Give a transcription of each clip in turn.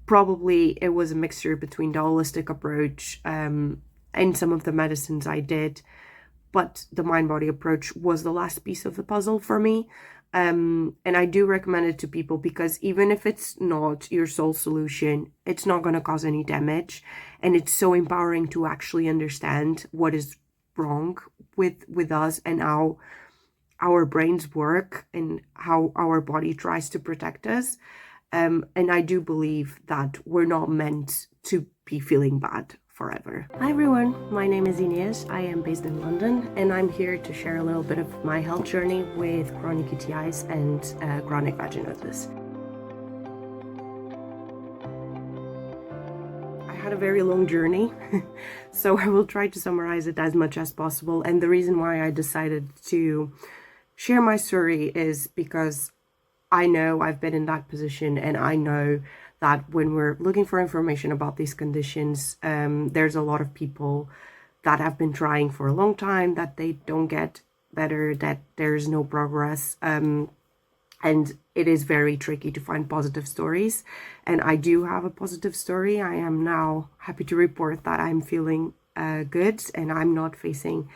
Probably it was a mixture between the holistic approach and some of the medicines I did, but the mind-body approach was the last piece of the puzzle for me. And I do recommend it to people because even if it's not your sole solution, it's not going to cause any damage. And it's so empowering to actually understand what is wrong with us and how our brains work and how our body tries to protect us. And I do believe that we're not meant to be feeling bad forever. Hi everyone, my name is Inês. I am based in London and I'm here to share a little bit of my health journey with chronic UTIs and chronic vaginosis. I had a very long journey, so I will try to summarize it as much as possible. And the reason why I decided to share my story is because I know I've been in that position, and I know that when we're looking for information about these conditions, there's a lot of people that have been trying for a long time, that they don't get better, that there's no progress, and it is very tricky to find positive stories. And I do have a positive story. I am now happy to report that I'm feeling good, and I'm not facing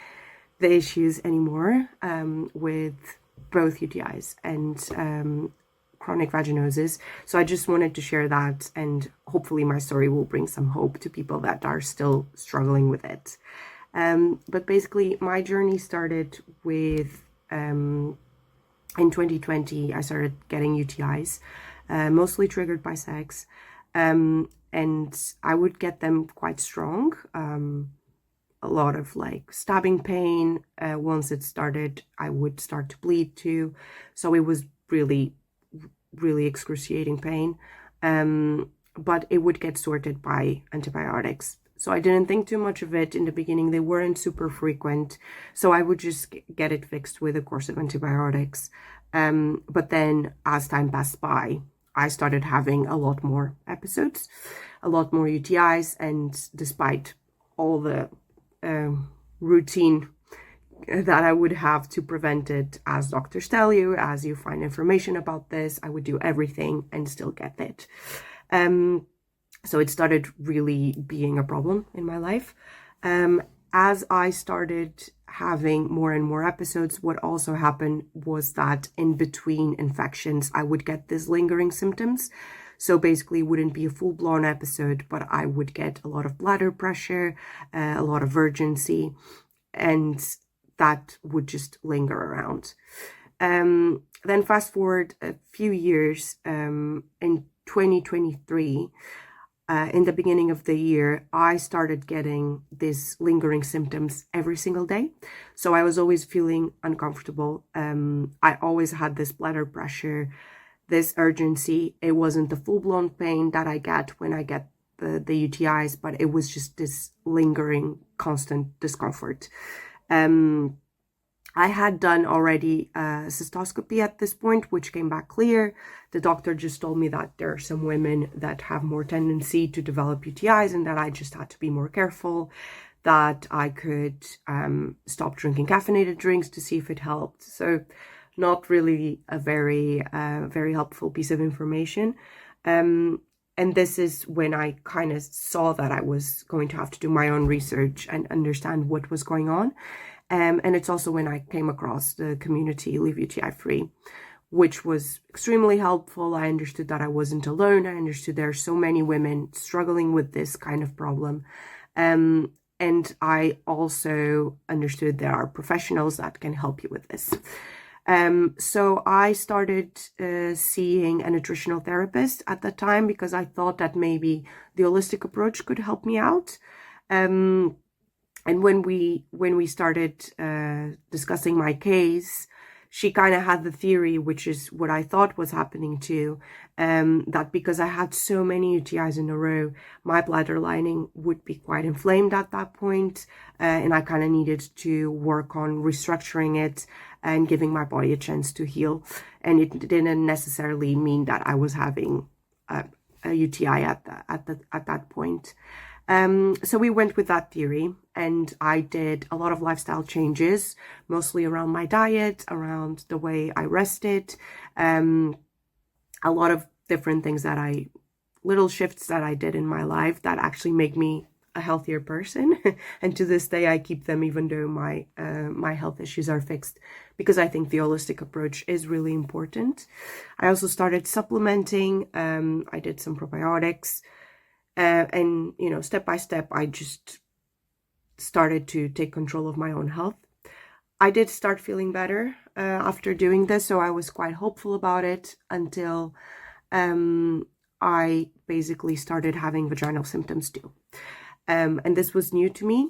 the issues anymore with both UTIs and chronic vaginosis. So I just wanted to share that, and hopefully my story will bring some hope to people that are still struggling with it. But basically my journey started with in 2020 I started getting UTIs, mostly triggered by sex, and I would get them quite strong. A lot of like stabbing pain. Once it started, I would start to bleed too. So it was really excruciating pain. But it would get sorted by antibiotics. So I didn't think too much of it in the beginning. They weren't super frequent. So I would just get it fixed with a course of antibiotics. But then as time passed by, I started having a lot more episodes, a lot more UTIs. And despite all the routine that I would have to prevent it, as doctors tell you, as you find information about this, I would do everything and still get it. So it started really being a problem in my life. As I started having more and more episodes, what also happened was that in between infections, I would get these lingering symptoms. So basically it wouldn't be a full-blown episode, but I would get a lot of bladder pressure, a lot of urgency, and that would just linger around. Then fast forward a few years, in 2023, in the beginning of the year, I started getting these lingering symptoms every single day. So I was always feeling uncomfortable. I always had this bladder pressure, this urgency. It wasn't the full-blown pain that I get when I get the UTIs, but it was just this lingering, constant discomfort. I had done already a cystoscopy at this point, which came back clear. The doctor just told me that there are some women that have more tendency to develop UTIs and that I just had to be more careful, that I could stop drinking caffeinated drinks to see if it helped. So not really a very helpful piece of information. And this is when I kind of saw that I was going to have to do my own research and understand what was going on. And it's also when I came across the community Live UTI Free, which was extremely helpful. I understood that I wasn't alone. I understood there are so many women struggling with this kind of problem. And I also understood there are professionals that can help you with this. So I started seeing a nutritional therapist at that time because I thought that maybe the holistic approach could help me out. And when we started discussing my case, she kind of had the theory, which is what I thought was happening too, that because I had so many UTIs in a row, my bladder lining would be quite inflamed at that point, and I kind of needed to work on restructuring it and giving my body a chance to heal. And it didn't necessarily mean that I was having a UTI at that point. So we went with that theory, and I did a lot of lifestyle changes, mostly around my diet, around the way I rested, a lot of different things that I little shifts that I did in my life that actually make me a healthier person. And to this day, I keep them even though my health issues are fixed, because I think the holistic approach is really important. I also started supplementing. I did some probiotics, and step by step, I just started to take control of my own health. I did start feeling better after doing this, so I was quite hopeful about it until I basically started having vaginal symptoms too. And this was new to me.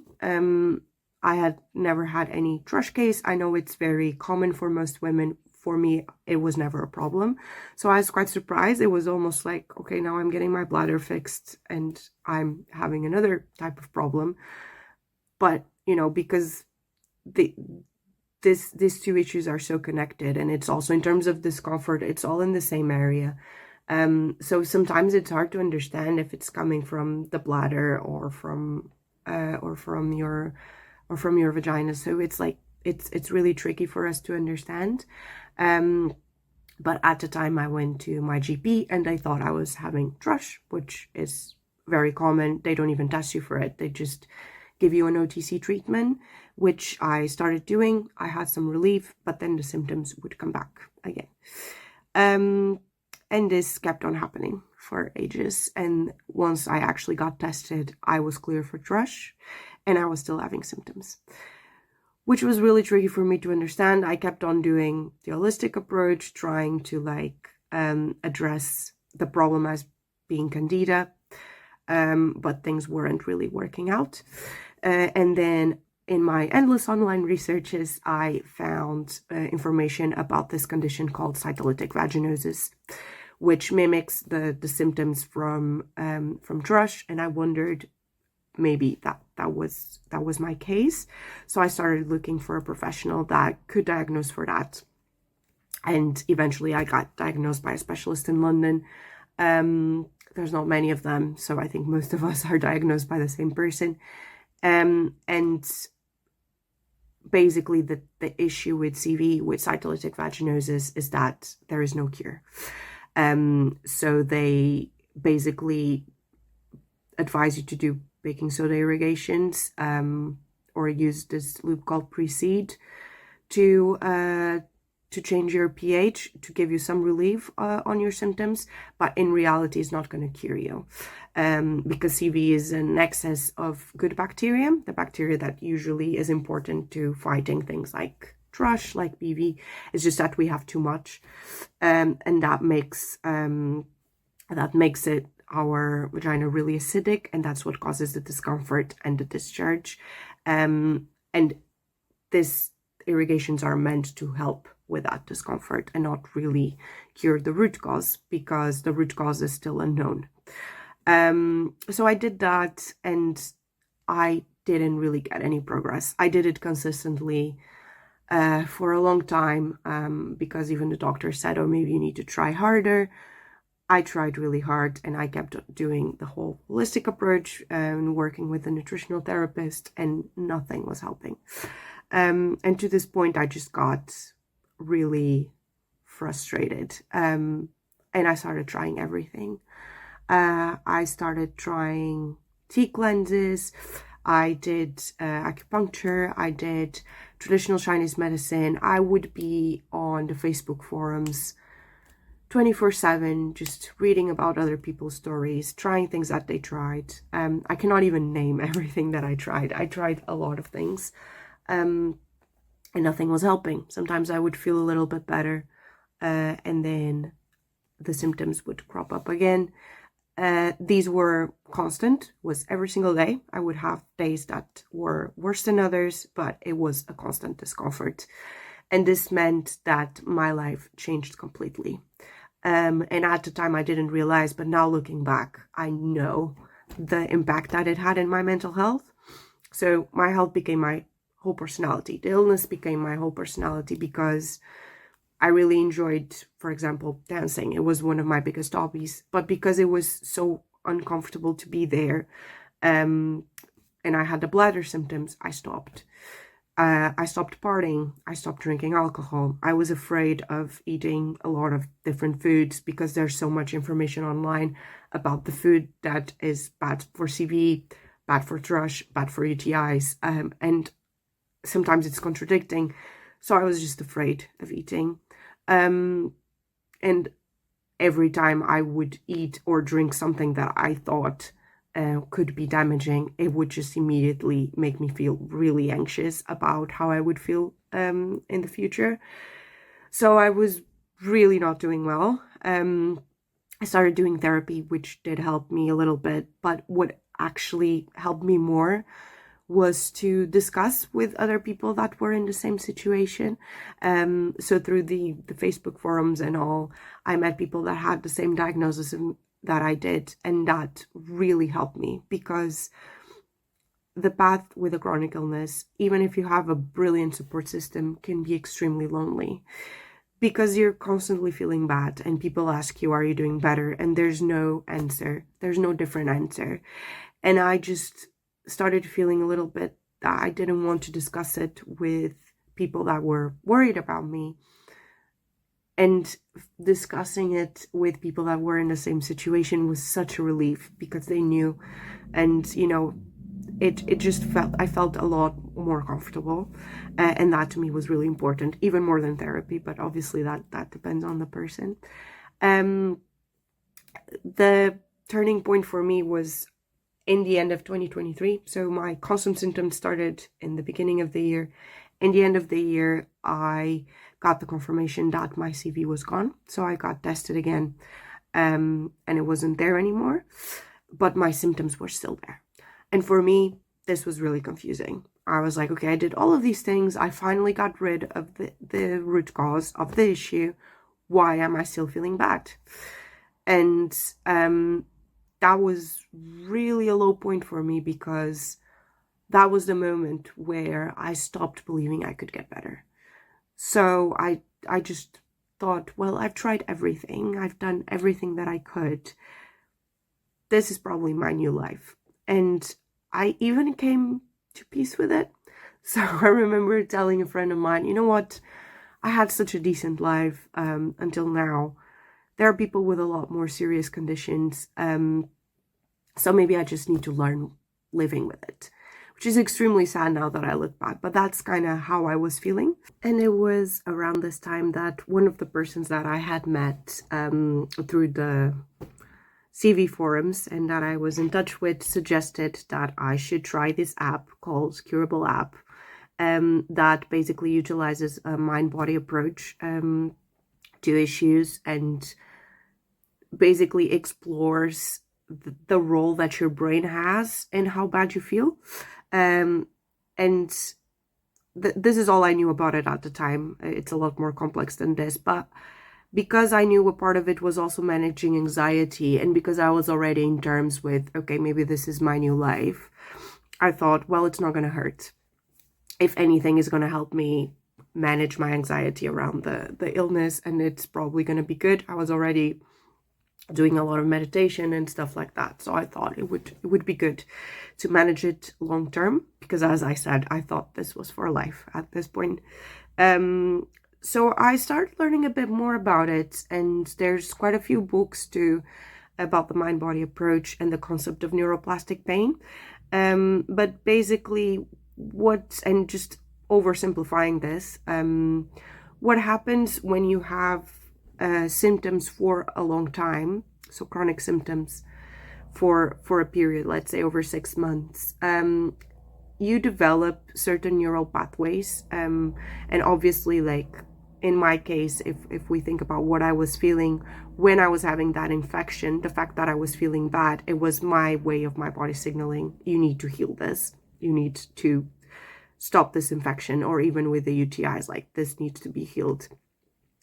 I had never had any thrush case. I know it's very common for most women. For me, it was never a problem. So I was quite surprised. It was almost like, okay, now I'm getting my bladder fixed and I'm having another type of problem. But, because these two issues are so connected, and it's also in terms of discomfort, it's all in the same area. So sometimes it's hard to understand if it's coming from the bladder or from your vagina. So it's like it's really tricky for us to understand. But at the time I went to my GP and I thought I was having thrush, which is very common. They don't even test you for it. They just give you an OTC treatment, which I started doing. I had some relief, but then the symptoms would come back again. And this kept on happening for ages. And once I actually got tested, I was clear for thrush and I was still having symptoms, which was really tricky for me to understand. I kept on doing the holistic approach, trying to address the problem as being candida, but things weren't really working out. And then in my endless online researches, I found information about this condition called cytolytic vaginosis, which mimics the symptoms from thrush, and I wondered maybe that was my case. So I started looking for a professional that could diagnose for that, and eventually I got diagnosed by a specialist in London. There's not many of them, so I think most of us are diagnosed by the same person. And basically the issue with CV, with cytolytic vaginosis, is that there is no cure. So they basically advise you to do baking soda irrigations, or use this loop called Precede to change your pH, to give you some relief on your symptoms, but in reality it's not going to cure you, because CV is an excess of good bacteria, the bacteria that usually is important to fighting things like thrush, like BV. It's just that we have too much, and that makes it our vagina really acidic, and that's what causes the discomfort and the discharge. And these irrigations are meant to help with that discomfort and not really cure the root cause, because the root cause is still unknown. So I did that and I didn't really get any progress. I did it consistently for a long time, because even the doctor said, oh, maybe you need to try harder. I tried really hard and I kept doing the whole holistic approach and working with a nutritional therapist, and nothing was helping. And to this point, I just got really frustrated. And I started trying everything. I started trying tea cleanses. I did acupuncture. I did traditional Chinese medicine. I would be on the Facebook forums 24/7, just reading about other people's stories, trying things that they tried. I cannot even name everything that I tried. I tried a lot of things, and nothing was helping. Sometimes I would feel a little bit better, and then the symptoms would crop up again. These were constant, was every single day. I would have days that were worse than others, but it was a constant discomfort. And this meant that my life changed completely. And at the time I didn't realize, but now looking back, I know the impact that it had in my mental health. So my health became my whole personality. The illness became my whole personality, because I really enjoyed, for example, dancing. It was one of my biggest hobbies, but because it was so uncomfortable to be there, and I had the bladder symptoms, I stopped. I stopped partying. I stopped drinking alcohol. I was afraid of eating a lot of different foods because there's so much information online about the food that is bad for CV, bad for thrush, bad for UTIs, and sometimes it's contradicting. So I was just afraid of eating. And every time I would eat or drink something that I thought could be damaging, it would just immediately make me feel really anxious about how I would feel in the future. So I was really not doing well. I started doing therapy, which did help me a little bit, but what actually helped me more was to discuss with other people that were in the same situation. So through the Facebook forums and all, I met people that had the same diagnosis that I did, and that really helped me, because the path with a chronic illness, even if you have a brilliant support system, can be extremely lonely, because you're constantly feeling bad and people ask you, are you doing better? And there's no answer. There's no different answer. And I just started feeling a little bit that I didn't want to discuss it with people that were worried about me. And discussing it with people that were in the same situation was such a relief, because they knew. And, you know, it just I felt a lot more comfortable. And that to me was really important, even more than therapy. But obviously that depends on the person. The turning point for me was in the end of 2023. So my constant symptoms started in the beginning of the year. In the end of the year, I got the confirmation that my CV was gone. So I got tested again, and it wasn't there anymore, but my symptoms were still there. And for me, this was really confusing. I was like, okay, I did all of these things. I finally got rid of the root cause of the issue. Why am I still feeling bad? And that was really a low point for me, because that was the moment where I stopped believing I could get better. So I just thought, well, I've tried everything. I've done everything that I could. This is probably my new life. And I even came to peace with it. So I remember telling a friend of mine, you know what? I had such a decent life until now. There are people with a lot more serious conditions. So maybe I just need to learn living with it, which is extremely sad now that I look back, but that's kind of how I was feeling. And it was around this time that one of the persons that I had met through the CV forums and that I was in touch with suggested that I should try this app called Curable app, that basically utilizes a mind-body approach to issues, and basically explores the role that your brain has in how bad you feel. And this is all I knew about it at the time. It's a lot more complex than this, but because I knew a part of it was also managing anxiety, and because I was already in terms with, okay, maybe this is my new life, I thought, well, it's not going to hurt. If anything, is going to help me manage my anxiety around the illness, and it's probably going to be good. I was already doing a lot of meditation and stuff like that, so I thought it would be good to manage it long term, because as I said, I thought this was for life at this point. So I started learning a bit more about it, and there's quite a few books too about the mind-body approach and the concept of neuroplastic pain. But basically and just oversimplifying this, what happens when you have symptoms for a long time, so chronic symptoms for a period, let's say over 6 months, you develop certain neural pathways, and obviously, like in my case, if we think about what I was feeling when I was having that infection, the fact that I was feeling bad, it was my way of my body signaling, you need to heal this, you need to stop this infection, or even with the UTIs, like this needs to be healed.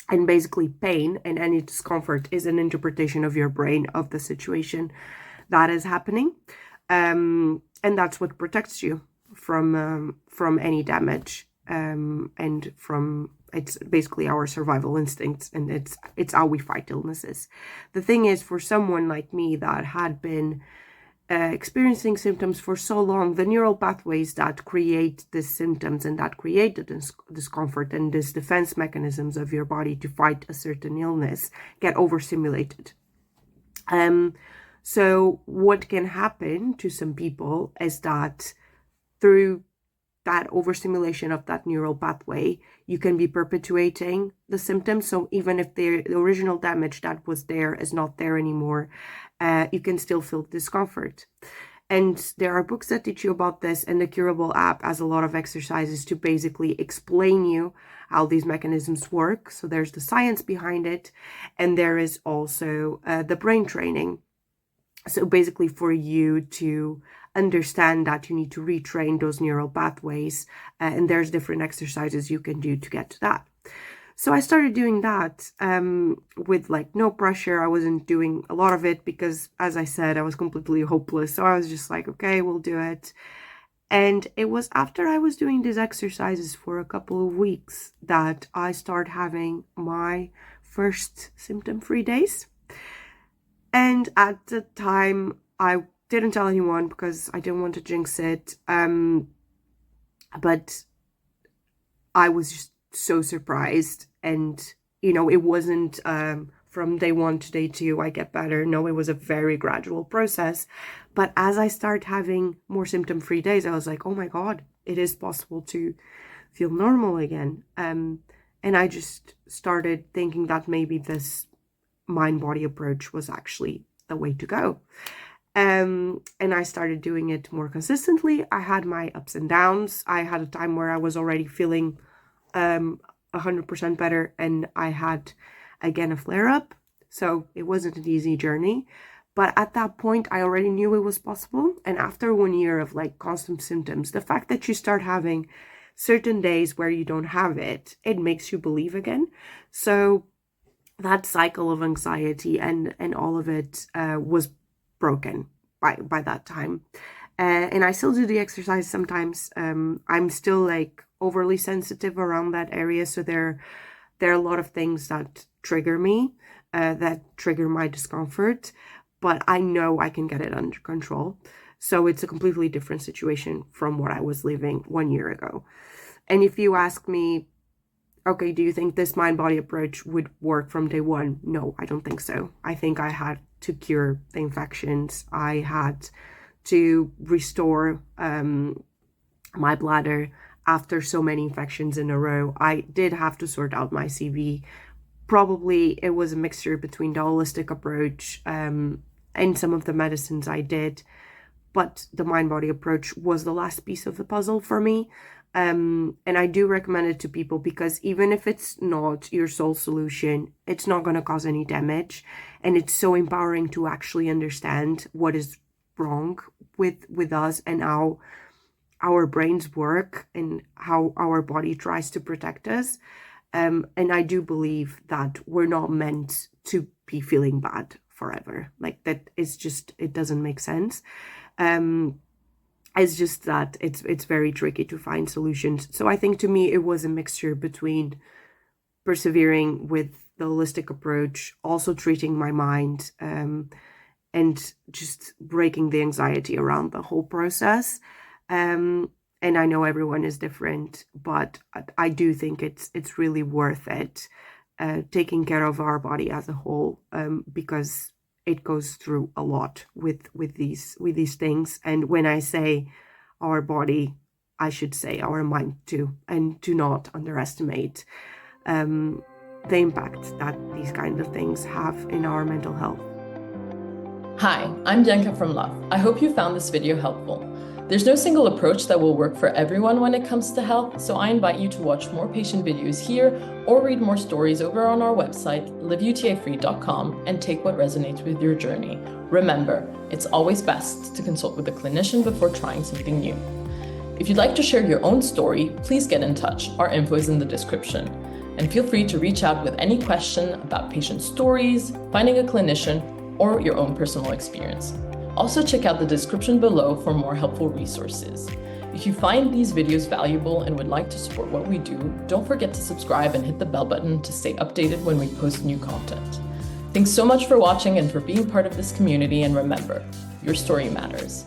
And basically pain and any discomfort is an interpretation of your brain of the situation that is happening. And that's what protects you from any damage. And from, it's basically our survival instincts, and it's how we fight illnesses. The thing is, for someone like me that had been experiencing symptoms for so long, the neural pathways that create these symptoms and that create the discomfort and these defense mechanisms of your body to fight a certain illness get overstimulated. So what can happen to some people is that through that overstimulation of that neural pathway, you can be perpetuating the symptoms. So even if the original damage that was there is not there anymore, you can still feel discomfort. And there are books that teach you about this, and the Curable app has a lot of exercises to basically explain you how these mechanisms work. So there's the science behind it, and there is also the brain training. So basically for you to understand that you need to retrain those neural pathways, and there's different exercises you can do to get to that. So I started doing that with like no pressure. I wasn't doing a lot of it because, as I said, I was completely hopeless. So I was just like, okay, we'll do it. And it was after I was doing these exercises for a couple of weeks that I started having my first symptom-free days. And at the time, I didn't tell anyone because I didn't want to jinx it. But I was just so surprised. And, you know, it wasn't from day 1 to day 2, I get better. No, it was a very gradual process. But as I start having more symptom-free days, I was like, oh my God, it is possible to feel normal again. And I just started thinking that maybe this mind-body approach was actually the way to go. And I started doing it more consistently. I had my ups and downs. I had a time where I was already feeling 100% better, and I had again a flare-up. So it wasn't an easy journey. But at that point, I already knew it was possible. And after 1 year of like constant symptoms, the fact that you start having certain days where you don't have it, it makes you believe again. So that cycle of anxiety and all of it was broken by that time. And I still do the exercise sometimes. I'm still like overly sensitive around that area. So there are a lot of things that trigger me, that trigger my discomfort, but I know I can get it under control. So it's a completely different situation from what I was living 1 year ago. And if you ask me, okay, do you think this mind-body approach would work from day 1? No, I don't think so. I think I had to cure the infections. I had to restore my bladder after so many infections in a row. I did have to sort out my CV. Probably it was a mixture between the holistic approach and some of the medicines I did. But the mind-body approach was the last piece of the puzzle for me. And I do recommend it to people because even if it's not your sole solution, it's not going to cause any damage. And it's so empowering to actually understand what is wrong with us and how our brains work and how our body tries to protect us. And I do believe that we're not meant to be feeling bad forever. Like that is just, it doesn't make sense. It's just that it's very tricky to find solutions. So I think to me, it was a mixture between persevering with the holistic approach, also treating my mind, and just breaking the anxiety around the whole process. And I know everyone is different, but I do think it's really worth it, taking care of our body as a whole, because it goes through a lot with these things. And when I say our body, I should say our mind too, and do not underestimate the impact that these kinds of things have in our mental health. Hi, I'm Bianca from Love. I hope you found this video helpful. There's no single approach that will work for everyone when it comes to health, so I invite you to watch more patient videos here or read more stories over on our website, liveutafree.com, and take what resonates with your journey. Remember, it's always best to consult with a clinician before trying something new. If you'd like to share your own story, please get in touch. Our info is in the description. And feel free to reach out with any question about patient stories, finding a clinician, or your own personal experience. Also check out the description below for more helpful resources. If you find these videos valuable and would like to support what we do, don't forget to subscribe and hit the bell button to stay updated when we post new content. Thanks so much for watching and for being part of this community, and remember, your story matters.